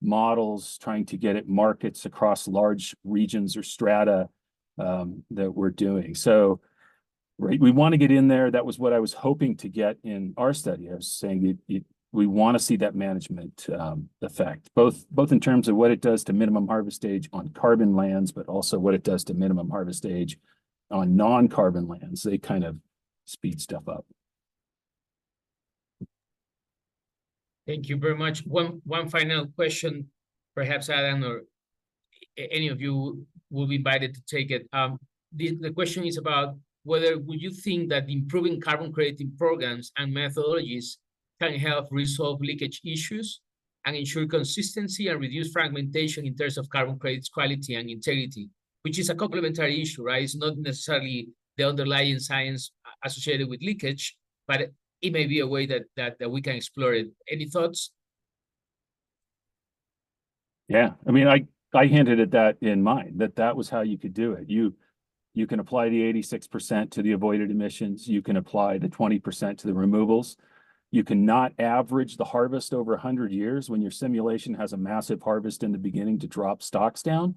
models, trying to get at markets across large regions or strata that we're doing. So, right, we want to get in there. That was what I was hoping to get in our study. I was saying we want to see that management effect, both in terms of what it does to minimum harvest age on carbon lands, but also what it does to minimum harvest age on non-carbon lands. They kind of speed stuff up. Thank you very much. One final question, perhaps Adam or any of you will be invited to take it. The question is about whether would you think that improving carbon crediting programs and methodologies can help resolve leakage issues and ensure consistency and reduce fragmentation in terms of carbon credits quality and integrity, which is a complementary issue, right? It's not necessarily the underlying science associated with leakage, but it may be a way that we can explore it. Any thoughts? Yeah, I mean, I hinted at that in mind, that was how you could do it. You can apply the 86% to the avoided emissions. You can apply the 20% to the removals. You cannot average the harvest over 100 years when your simulation has a massive harvest in the beginning to drop stocks down.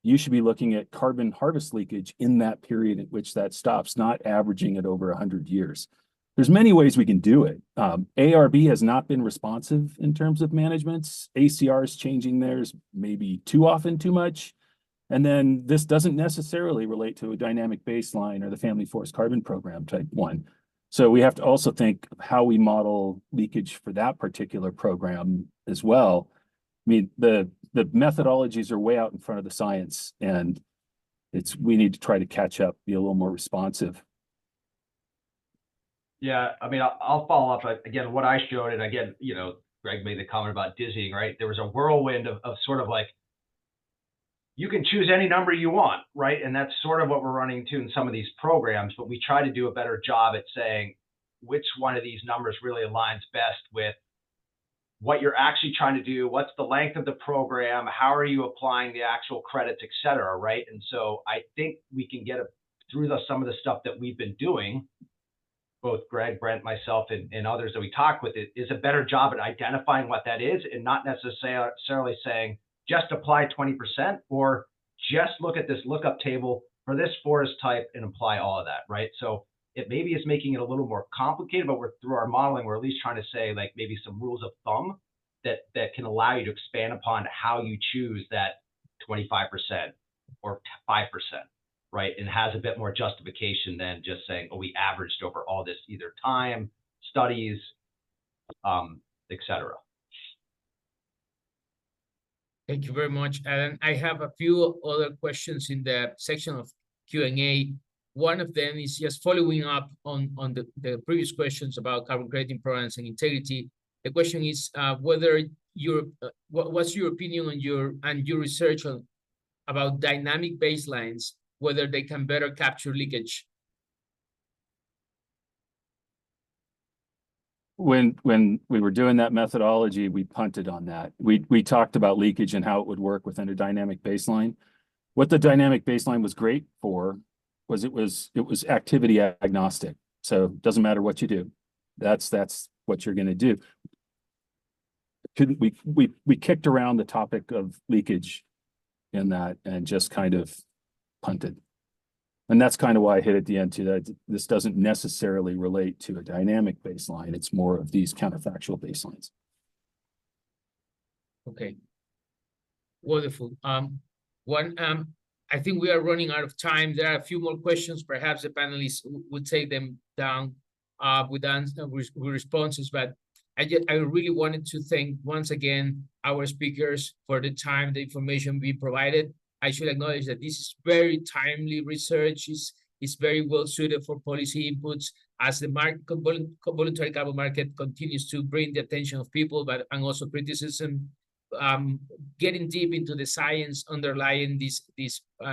You should be looking at carbon harvest leakage in that period at which that stops, not averaging it over 100 years. There's many ways we can do it. ARB has not been responsive in terms of managements. ACR is changing theirs maybe too often, too much. And then this doesn't necessarily relate to a dynamic baseline or the Family Forest Carbon Program type one. So we have to also think of how we model leakage for that particular program as well. I mean, the methodologies are way out in front of the science, and we need to try to catch up, be a little more responsive. Yeah, I mean, I'll follow up again what I showed, and again, Greg made the comment about dizzying, right? There was a whirlwind of sort of like, you can choose any number you want, right? And that's sort of what we're running to in some of these programs, but we try to do a better job at saying which one of these numbers really aligns best with what you're actually trying to do, what's the length of the program, how are you applying the actual credits, et cetera, right? And so I think we can get through some of the stuff that we've been doing, both Greg, Brent, myself, and others that we talk with, it is a better job at identifying what that is and not necessarily saying just apply 20% or just look at this lookup table for this forest type and apply all of that, right? So it maybe is making it a little more complicated, but through our modeling, we're at least trying to say like maybe some rules of thumb that can allow you to expand upon how you choose that 25% or 5%, right? And has a bit more justification than just saying, oh, we averaged over all this either time, studies, et cetera. Thank you very much, Alan. I have a few other questions in the section of Q&A. One of them is just following up on the previous questions about carbon crediting programs and integrity. The question is whether what's your opinion on your research about dynamic baselines, whether they can better capture leakage? When we were doing that methodology, we punted on that. We talked about leakage and how it would work within a dynamic baseline. What the dynamic baseline was great for was it was activity agnostic. So it doesn't matter what you do. That's what you're going to do. We kicked around the topic of leakage in that and just kind of punted. And that's kind of why I hit at the end too, that this doesn't necessarily relate to a dynamic baseline. It's more of these counterfactual baselines. Okay. Wonderful. I think we are running out of time. There are a few more questions. Perhaps the panelists would take them down with responses, but I really wanted to thank once again our speakers for the time, the information we provided. I should acknowledge that this is very timely research. It's very well suited for policy inputs as the voluntary carbon market continues to bring the attention of people, and also criticism. Getting deep into the science underlying these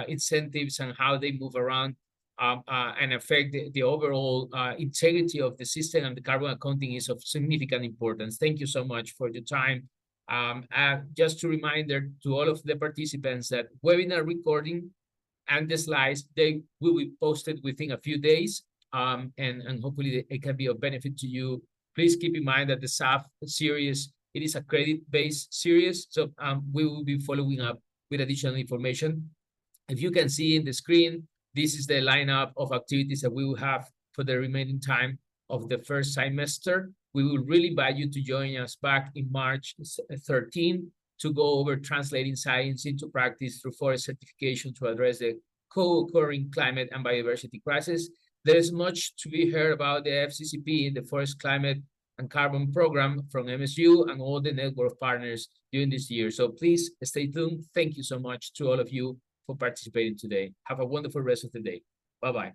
incentives and how they move around and affect the overall integrity of the system and the carbon accounting is of significant importance. Thank you so much for the time. Just a reminder to all of the participants that webinar recording and the slides, they will be posted within a few days, and hopefully it can be of benefit to you. Please keep in mind that the SAF series It is a credit-based series, so we will be following up with additional information. If you can see in the screen, this is the lineup of activities that we will have for the remaining time of the first semester. We will really invite you to join us back in March 13 to go over translating science into practice through forest certification to address the co-occurring climate and biodiversity crisis. There is much to be heard about the FCCP in the Forest Climate and Carbon Program from MSU and all the network partners during this year. So please stay tuned. Thank you so much to all of you for participating today. Have a wonderful rest of the day. Bye-bye.